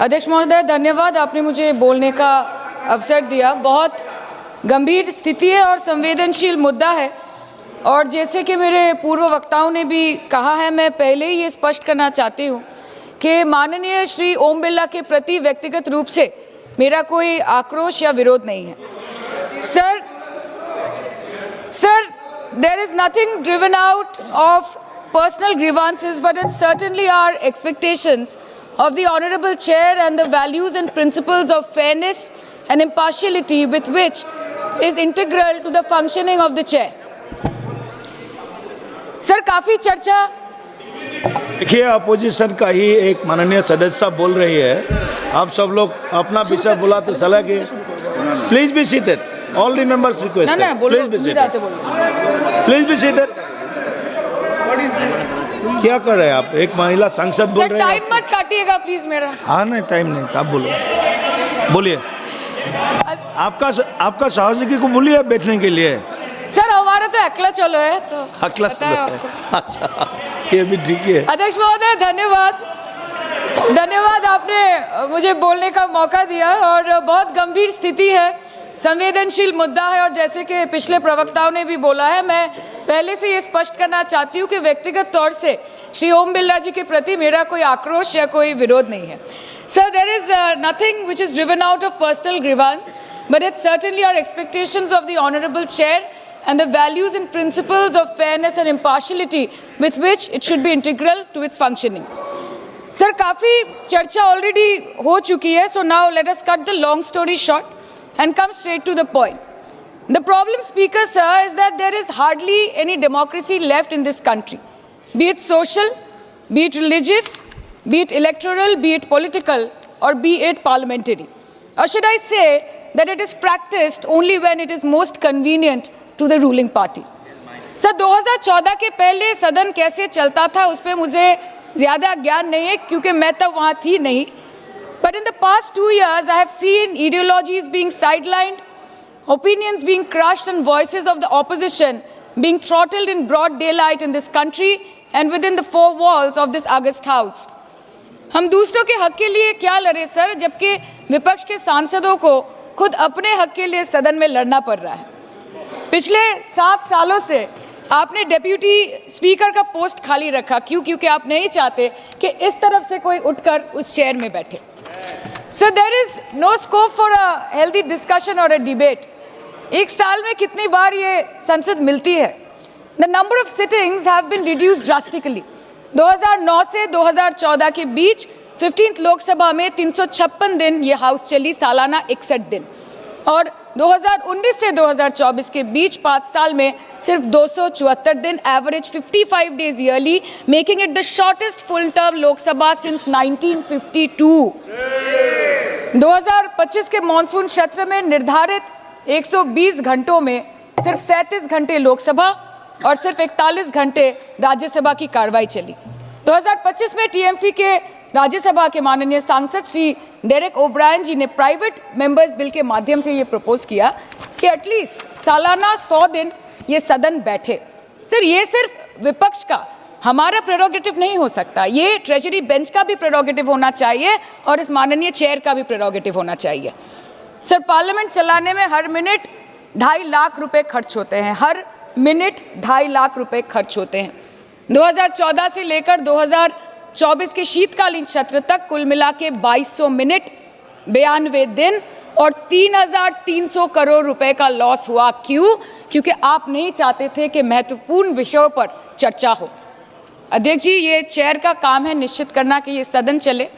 अध्यक्ष महोदय, धन्यवाद, आपने मुझे बोलने का अवसर दिया। बहुत गंभीर स्थिति है और संवेदनशील मुद्दा है, और जैसे कि मेरे पूर्व वक्ताओं ने भी कहा है, मैं पहले ही ये स्पष्ट करना चाहती हूँ कि माननीय श्री ओम बिरला के प्रति व्यक्तिगत रूप से मेरा कोई आक्रोश या विरोध नहीं है। Sir, there is nothing driven out of personal grievances, but it's certainly our expectations of the Honorable Chair and the values and principles of fairness and impartiality with which is integral to the functioning of the Chair. Sir, काफ़ी चर्चा। देखिए, opposition का ही एक माननीय सदस्य बोल रही है, आप सब लोग अपना विषय बुलाते चला गए। Please be seated, all the members request, please be seated, please be seated. क्या कर रहे हैं आप? एक महिला सांसद बोल रहे हैं। टाइम मत काटिएगा प्लीज मेरा। हाँ, नहीं टाइम नहीं, आप बोलो, बोलिए। आपका सहयोगी को बोलिए बैठने के लिए। सर, हमारा तो अकेला चलो है, तो अकेला चलो है। अच्छा, ये भी ठीक है। अध्यक्ष महोदय, धन्यवाद, आपने मुझे बोलने का मौका दिया। और बहुत गंभीर स्थिति है, संवेदनशील मुद्दा है, और जैसे कि पिछले प्रवक्ताओं ने भी बोला है, मैं पहले से ये स्पष्ट करना चाहती हूँ कि व्यक्तिगत तौर से श्री ओम बिरला जी के प्रति मेरा कोई आक्रोश या कोई विरोध नहीं है। Sir, there is nothing which is driven out of personal grievance, but it's certainly our expectations of the honourable chair and the values and principles of fairness and impartiality with which it should be integral to its functioning. Sir, काफ़ी चर्चा already हो चुकी है, so now let us cut the long story short and come straight to the point. The problem, Speaker sir, is that there is hardly any democracy left in this country, be it social, be it religious, be it electoral, be it political, or be it parliamentary. Or should I say that it is practiced only when it is most convenient to the ruling party. Sir, 2014 के पहले सदन कैसे चलता था उस पर मुझे ज़्यादा ज्ञान नहीं है, क्योंकि मैं तब वहाँ थी नहीं। But in the past 2 years, I have seen ideologies being sidelined, opinions being crushed, and voices of the opposition being throttled in broad daylight in this country and within the 4 walls of this august house. हम दूसरों के हक के लिए क्या लड़े sir, जबकि विपक्ष के सांसदों को खुद अपने हक के लिए सदन में लड़ना पड़ रहा है। पिछले 7 सालों से आपने डेप्यूटी स्पीकर का पोस्ट खाली रखा। क्यों? क्योंकि आप नहीं चाहते कि इस तरफ से कोई उठकर उस चेयर में बैठे। So there is no scope for a healthy discussion और अ डिबेट। एक साल में कितनी बार ये संसद मिलती है? The number of sittings have been reduced drastically. 2009 से 2014 के बीच 15th लोकसभा में 356 दिन ये हाउस चली, सालाना 61 दिन, और 2019 से 2024 के बीच 5 साल में सिर्फ 274 दिन, average 55 days yearly, making it the shortest full term Lok Sabha since 1952। 2025 के मॉनसून सत्र में निर्धारित 120 घंटों में सिर्फ 37 घंटे लोकसभा और सिर्फ 41 घंटे राज्यसभा की कार्रवाई चली। 2025 में टीएमसी के राज्यसभा के माननीय सांसद श्री डेरेक ओब्रायन जी ने प्राइवेट मेंबर्स बिल के माध्यम से ये प्रपोज किया कि एटलीस्ट सालाना 100 दिन ये सदन बैठे। सर, ये सिर्फ विपक्ष का, हमारा प्रेरोगेटिव नहीं हो सकता, ये ट्रेजरी बेंच का भी प्रेरोगेटिव होना चाहिए और इस माननीय चेयर का भी प्रेरोगेटिव होना चाहिए। सर, पार्लियामेंट चलाने में हर मिनट 2.5 लाख रुपए खर्च होते हैं, हर मिनट 2.5 लाख रुपए खर्च होते हैं। 2014 से लेकर 2024 के शीतकालीन सत्र तक कुल मिला के 2200 मिनट, 92 दिन और 3,300 करोड़ रुपए का लॉस हुआ। क्यों? क्योंकि आप नहीं चाहते थे कि महत्वपूर्ण विषयों पर चर्चा हो। अध्यक्ष जी, ये चेयर का काम है निश्चित करना कि ये सदन चले,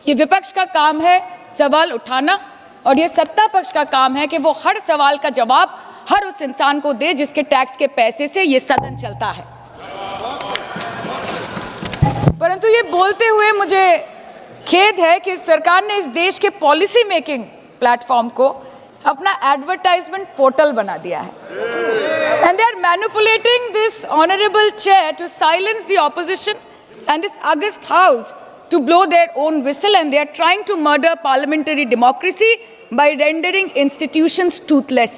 ये विपक्ष का काम है सवाल उठाना, और ये सत्ता पक्ष का काम है कि वो हर सवाल का जवाब हर उस इंसान को दे जिसके टैक्स के पैसे से ये सदन चलता है। परंतु ये बोलते हुए मुझे खेद है कि सरकार ने इस देश के पॉलिसी मेकिंग प्लेटफॉर्म को अपना एडवर्टाइजमेंट पोर्टल बना दिया है, and they are manipulating this honourable chair to silence the opposition and this august house to blow their own whistle, and they are trying to murder parliamentary democracy by rendering institutions toothless.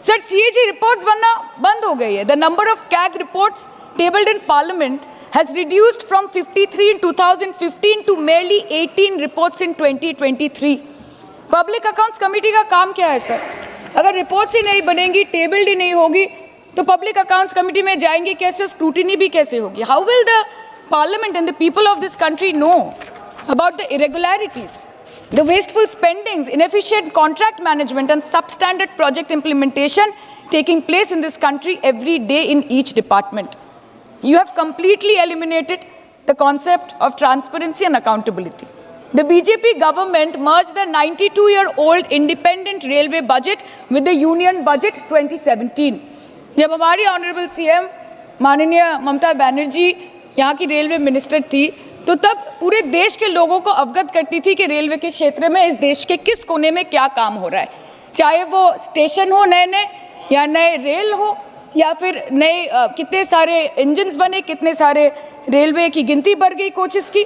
Sir, CAG reports बनना बंद हो गई है. The number of CAG reports tabled in parliament has reduced from 53 in 2015 to merely 18 reports in 2023. Public accounts committee का काम क्या है sir? अगर रिपोर्ट्स ही नहीं बनेंगी, टेबल्ड ही नहीं होगी, तो पब्लिक अकाउंट्स कमेटी में जाएंगे कैसे, स्क्रूटिनी भी कैसे होगी? How will the parliament and the people of this country know about the irregularities, the wasteful spendings, inefficient contract management and substandard project implementation taking place in this country every day in each department? You have completely eliminated the concept of transparency and accountability. The BJP government merged the 92-year-old independent railway budget with the union budget 2017. जब हमारी honourable CM माननीय ममता बनर्जी यहाँ की railway minister थी, तो तब पूरे देश के लोगों को अवगत करती थी कि रेलवे के क्षेत्र में इस देश के किस कोने में क्या काम हो रहा है, चाहे वो स्टेशन हो नए नए या नए रेल हो या फिर नए कितने सारे इंजन्स बने, कितने सारे रेलवे की गिनती बढ़ गई, कोचेस की,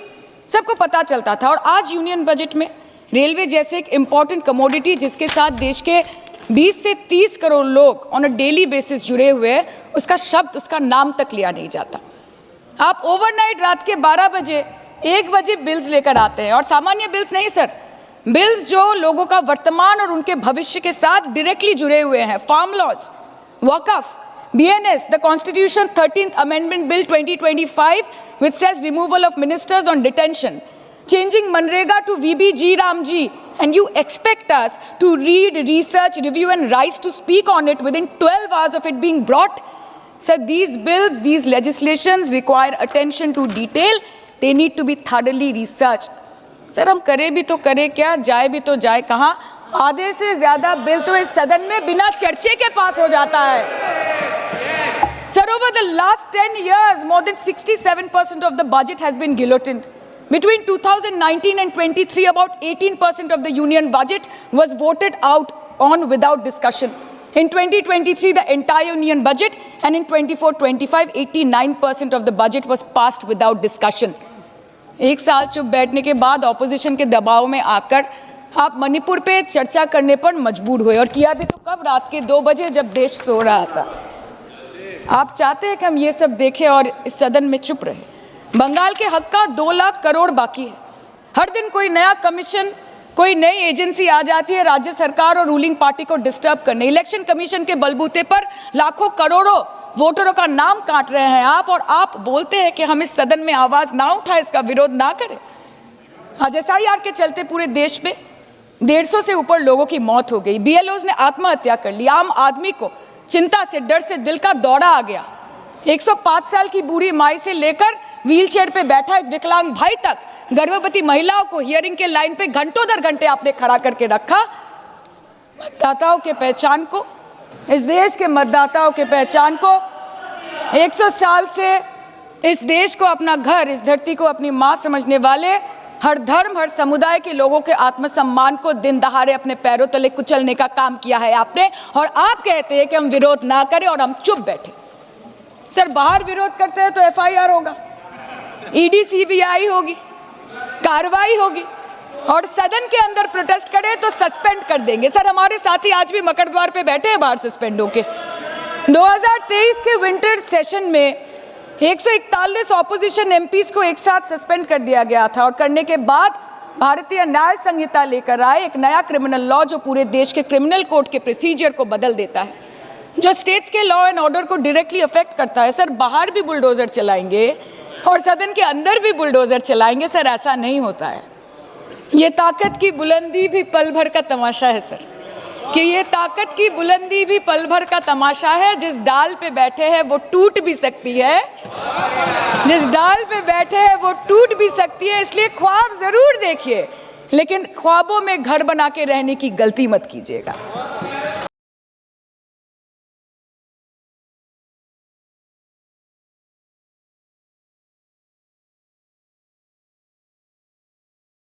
सबको पता चलता था। और आज यूनियन बजट में रेलवे जैसे एक इम्पॉर्टेंट कमोडिटी जिसके साथ देश के 20 से 30 करोड़ लोग ऑन अ डेली बेसिस जुड़े हुए हैं, उसका शब्द, उसका नाम तक लिया नहीं जाता। आप ओवरनाइट रात के 12 बजे 1 बजे बिल्स लेकर आते हैं, और सामान्य बिल्स नहीं सर, बिल्स जो लोगों का वर्तमान और उनके भविष्य के साथ डायरेक्टली जुड़े हुए हैं। Farm laws, Waqf, BNS, the Constitution 13th Amendment Bill 2025 which says removal of ministers on detention, changing Manrega to VBG Ramji, and you expect us to read, research, review and rise to speak on it within 12 hours of it being brought? Sir, these bills, these legislations require attention to detail. They need to be thoroughly researched. Sir हम करें भी तो करें क्या, जाए भी तो जाए कहाँ? आधे से ज़्यादा बिल तो इस सदन में बिना चर्चे के पास हो जाता है। Sir, over the last 10 years, more than 67% of the budget has been guillotined. Between 2019 and 23, about 18% of the union budget was voted out on without discussion. In 2023, the entire union budget, and in 24-25, 89% of the budget was passed without discussion. एक साल चुप बैठने के बाद opposition के दबाव में आकर आप मणिपुर पे चर्चा करने पर मजबूर हुए, और किया भी तो कब? रात के 2 बजे जब देश सो रहा था। आप चाहते हैं कि हम ये सब देखें और इस सदन में चुप रहे। बंगाल के हक का 2 लाख करोड़ बाकी है। हर दिन कोई नया कमीशन, कोई नई एजेंसी आ जाती है राज्य सरकार और रूलिंग पार्टी को डिस्टर्ब करने। इलेक्शन कमीशन के बलबूते पर लाखों करोड़ों वोटरों का नाम काट रहे हैं आप, और आप बोलते हैं कि हम इस सदन में आवाज़ ना उठाएं, इसका विरोध ना करें। आज SIR के चलते पूरे देश में 150 से ऊपर लोगों की मौत हो गई। BLOs ने आत्महत्या कर ली। आम आदमी को चिंता से, डर से दिल का दौरा आ गया। 105 साल की बूढ़ी माई से लेकर व्हीलचेयर पे बैठा एक विकलांग भाई तक, गर्भवती महिलाओं को हियरिंग के लाइन पे घंटों दर घंटे आपने खड़ा करके रखा। मतदाताओं के पहचान को, इस देश के मतदाताओं के पहचान को, 100 साल से इस देश को अपना घर, इस धरती को अपनी माँ समझने वाले हर धर्म, हर समुदाय के लोगों के आत्मसम्मान को दिन दहाड़े अपने पैरों तले कुचलने का काम किया है आपने, और आप कहते हैं कि हम विरोध ना करें और हम चुप बैठे। सर बाहर विरोध करते हैं तो FIR होगा, ED CBI होगी, कार्रवाई होगी, और सदन के अंदर प्रोटेस्ट करें तो सस्पेंड कर देंगे। सर हमारे साथी आज भी मकर द्वार पे बैठे हैं बाहर सस्पेंड होके। 2023 के विंटर सेशन में 141 ऑपोजिशन MPs को एक साथ सस्पेंड कर दिया गया था, और करने के बाद भारतीय न्याय संहिता लेकर आए एक नया क्रिमिनल लॉ जो पूरे देश के क्रिमिनल कोड के प्रोसीजर को बदल देता है, जो स्टेट्स के लॉ एंड ऑर्डर को डायरेक्टली अफेक्ट करता है। सर बाहर भी बुलडोजर चलाएंगे और सदन के अंदर भी बुलडोजर चलाएंगे। सर ऐसा नहीं होता है। ये ताकत की बुलंदी भी पल भर का तमाशा है सर, कि ये ताकत की बुलंदी भी पल भर का तमाशा है। जिस डाल पे बैठे हैं वो टूट भी सकती है, जिस डाल पे बैठे हैं वो टूट भी सकती है। इसलिए ख्वाब जरूर देखिए, लेकिन ख्वाबों में घर बना के रहने की गलती मत कीजिएगा।